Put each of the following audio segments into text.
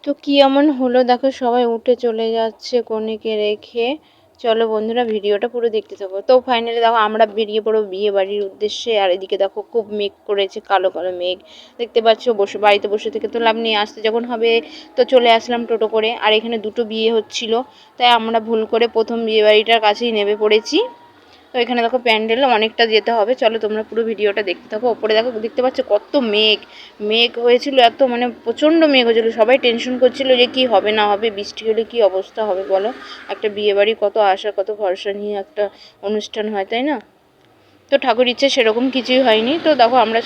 তো কি এমন হলো দেখো, সবাই উঠে চলে যাচ্ছে কনেকে রেখে। চলো বন্ধুরা, ভিডিওটা পুরো দেখতে থাকো। তো ফাইনালি দেখো আমরা বেরিয়ে পড়ো বিয়ে বাড়ির উদ্দেশ্যে। আর এদিকে দেখো খুব মেঘ করেছে, কালো কালো মেঘ দেখতে পাচ্ছ। বসে বাড়িতে বসে থেকে তো লাভ নেই, আসতে যখন হবে তো চলে আসলাম টোটো করে। আর এখানে দুটো বিয়ে হচ্ছিল, তাই আমরা ভুল করে প্রথম বিয়ে বাড়িটার কাছেই নেমে পড়েছি। তো এখানে দেখো প্যান্ডেল অনেকটা যেতে হবে, চলো তোমরা পুরো ভিডিওটা দেখতে থাকো। ওপরে দেখো দেখতে পাচ্ছ কত মেঘ মেঘ হয়েছিল, এত মানে প্রচণ্ড মেঘ হয়েছিল। সবাই টেনশন করছিল যে কি হবে না হবে, বৃষ্টি হলে কি অবস্থা হবে বলো। একটা বিয়ে বাড়ি কত আশা কত ভরসা নিয়ে একটা অনুষ্ঠান হয়, তাই না? তো ঠাকুর ইচ্ছে সেরকম কিছুই হয়নি। তো দেখো আমরা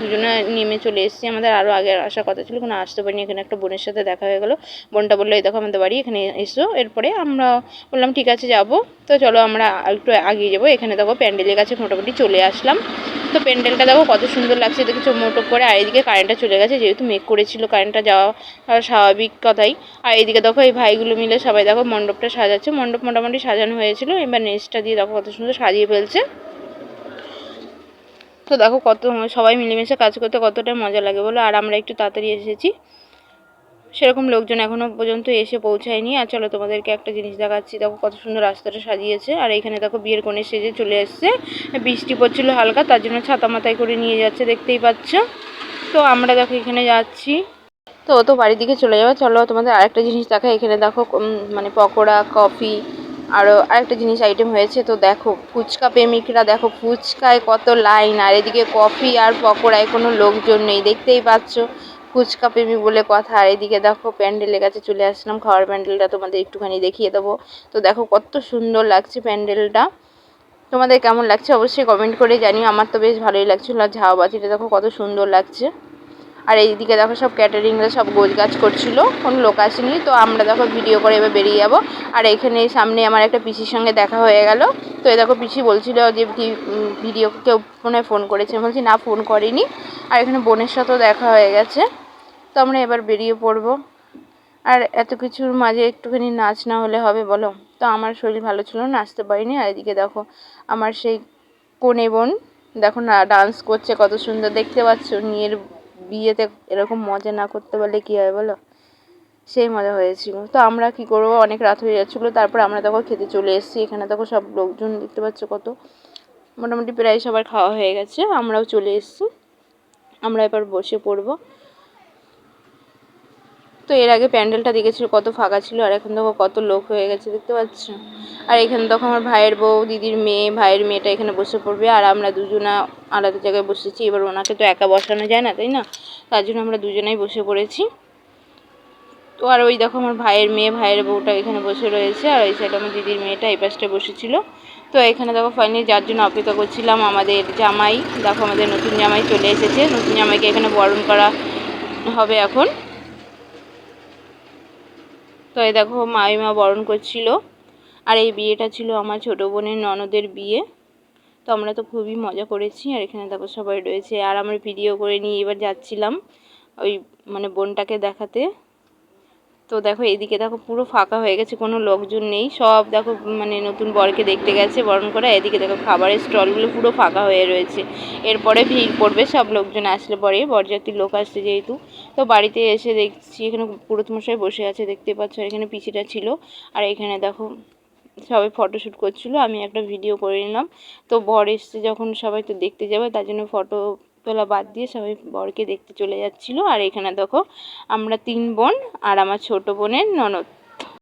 দুজনে নেমে চলে এসেছি। আমাদের আরও আগে আসার কথা ছিল, কোনো আসতে পারিনি। এখানে একটা বোনের সাথে দেখা হয়ে গেলো। বোনটা বললো এই দেখো আমাদের বাড়ি, এখানে এসো। এরপরে আমরা বললাম ঠিক আছে যাবো। তো চলো আমরা একটু আগিয়ে যাবো। এখানে দেখো প্যান্ডেলের কাছে মোটামুটি চলে আসলাম। তো প্যান্ডেলটা দেখো কত সুন্দর লাগছে, দেখেছো মোটক করে। আর এদিকে কারেন্টটা চলে গেছে, যেহেতু মেঘ করেছিল কারেন্টটা যাওয়া স্বাভাবিক কথাই। আর এদিকে দেখো এই ভাইগুলো মিলে সবাই দেখো মণ্ডপটা সাজাচ্ছে। মণ্ডপ মোটামুটি সাজানো হয়েছিল, এবার নেচটা দিয়ে দেখো কত সুন্দর সাজিয়ে ফেলছে। তো দেখো কত সবাই মিলেমিশে কাজ করতে কতটা মজা লাগে বলো। আর আমরা একটু তাড়াতাড়ি এসেছি, সেরকম লোকজন এখনো পর্যন্ত এসে পৌঁছায়নি। আর চলো তোমাদেরকে একটা জিনিস দেখাচ্ছি, দেখো কত সুন্দর রাস্তাটা সাজিয়েছে। আর এখানে দেখো বিয়ের কনে সেজে চলে এসছে। বৃষ্টি পড়ছিল হালকা, তার জন্য ছাতা মাথায় করে নিয়ে যাচ্ছে, দেখতেই পাচ্ছ। তো আমরা দেখো এখানে যাচ্ছি। তো ও তো বাড়ির দিকে চলে যাবে। চলো তোমাদের আরেকটা জিনিস দেখা, এখানে দেখো মানে পকোড়া কফি আরও আরেকটা জিনিস আইটেম হয়েছে। তো দেখো ফুচকা প্রেমিকরা দেখো, ফুচকায় কত লাইন, আর এদিকে কফি আর পকোড়ায় কোনো লোকজন নেই, দেখতেই পাচ্ছ। ফুচকা প্রেমিক বলে কথা। আর এদিকে দেখো প্যান্ডেলের কাছে চলে আসলাম, খাওয়ার প্যান্ডেলটা তোমাদের একটুখানি দেখিয়ে দেবো। তো দেখো কত সুন্দর লাগছে প্যান্ডেলটা। তোমাদের কেমন লাগছে অবশ্যই কমেন্ট করে জানিও। আমার তো বেশ ভালোই লাগছিলো। আর ঝাউবাতিটা দেখো কত সুন্দর লাগছে। আর এইদিকে দেখো সব ক্যাটারিংরা সব গোছগাছ করছিল, কোনো লোক আসেনি। তো আমরা দেখো ভিডিও করে এবার বেরিয়ে যাবো। আর এখানে সামনে আমার একটা পিসির সঙ্গে দেখা হয়ে গেল। তো এই দেখো পিসি বলছিল যে ভিডিও কেউ মনে হয় ফোন করেছে, বলছি না ফোন করিনি। আর এখানে বোনের সাথেও দেখা হয়ে গেছে। তো আমরা এবার বেরিয়ে পড়বো। আর এত কিছুর মাঝে একটুখানি নাচ না হলে হবে বলো। তো আমার শরীর ভালো ছিল না, নাচতে পারিনি। আর এদিকে দেখো আমার সেই কনে বোন দেখো না ডান্স করছে, কত সুন্দর দেখতে পাচ্ছ। মেয়ের বিয়েতে এরকম মজা না করতে পারলে কী হয় বলো, সেই মজা হয়েছিল। তো আমরা কি করবো, অনেক রাত হয়ে যাচ্ছিলো। তারপর আমরা দেখো খেতে চলে এসেছি। এখানে দেখো সব লোকজন দেখতে পাচ্ছ কত, মোটামুটি প্রায় সবার খাওয়া হয়ে গেছে, আমরাও চলে এসেছি। আমরা এবার বসে পড়বো। তো এর আগে প্যান্ডেলটা দেখেছিল কত ফাঁকা ছিল, আর এখন দেখো কত লোক হয়ে গেছে, দেখতে পাচ্ছ। আর এখানে দেখো আমার ভাইয়ের বউ, দিদির মেয়ে, ভাইয়ের মেয়েটা এখানে বসে পড়বে। আর আমরা দুজনা আলাদা জায়গায় বসেছি। এবার ওনাকে তো একা বসানো যায় না, তাই না? তার জন্য আমরা দুজনেই বসে পড়েছি। তো আর ওই দেখো আমার ভাইয়ের মেয়ে, ভাইয়ের বউটা এখানে বসে রয়েছে। আর ওই সাইডে আমার দিদির মেয়েটা এই পাশটায় বসেছিল। তো এখানে দেখো ফাইনালি যার জন্য অপেক্ষা করছিলাম, আমাদের জামাই দেখো, আমাদের নতুন জামাই চলে এসেছে। নতুন জামাইকে এখানে বরণ করা হবে এখন। তো এই দেখো মামিমা বরণ করছিল। আর এই বিয়েটা ছিল আমার ছোটো বোনের ননদের বিয়ে। তো আমরা তো খুবই মজা করেছি। আর এখানে দেখো সবাই রয়েছে। আর আমরা ভিডিও করে নিয়ে এবার যাচ্ছিলাম ওই মানে বোনটাকে দেখাতে। তো দেখো এদিকে দেখো পুরো ফাঁকা হয়ে গেছে, কোনো লোকজন নেই। সব দেখো মানে নতুন বরকে দেখতে গেছে বরণ করা। এদিকে দেখো খাবারের স্টলগুলো পুরো ফাঁকা হয়ে রয়েছে। এরপরে ভিড় পড়বে সব লোকজন আসলে পরে, বরযাত্রীর লোক আসছে যেহেতু। তো বাড়িতে এসে দেখছি এখানে পুরোহিতমশাই বসে আছে, দেখতে পাচ্ছ। এখানে পিসিটা ছিল। আর এখানে দেখো সবাই ফটোশ্যুট করছিল, আমি একটা ভিডিও করে নিলাম। তো বর এসছে যখন সবাই তো দেখতে যাবে, তার জন্য ফটো তোলা বাদ দিয়ে সবাই বরকে দেখতে চলে যাচ্ছিলো। আর এখানে দেখো আমরা 3 বোন আর আমার ছোট বোনের ননদ।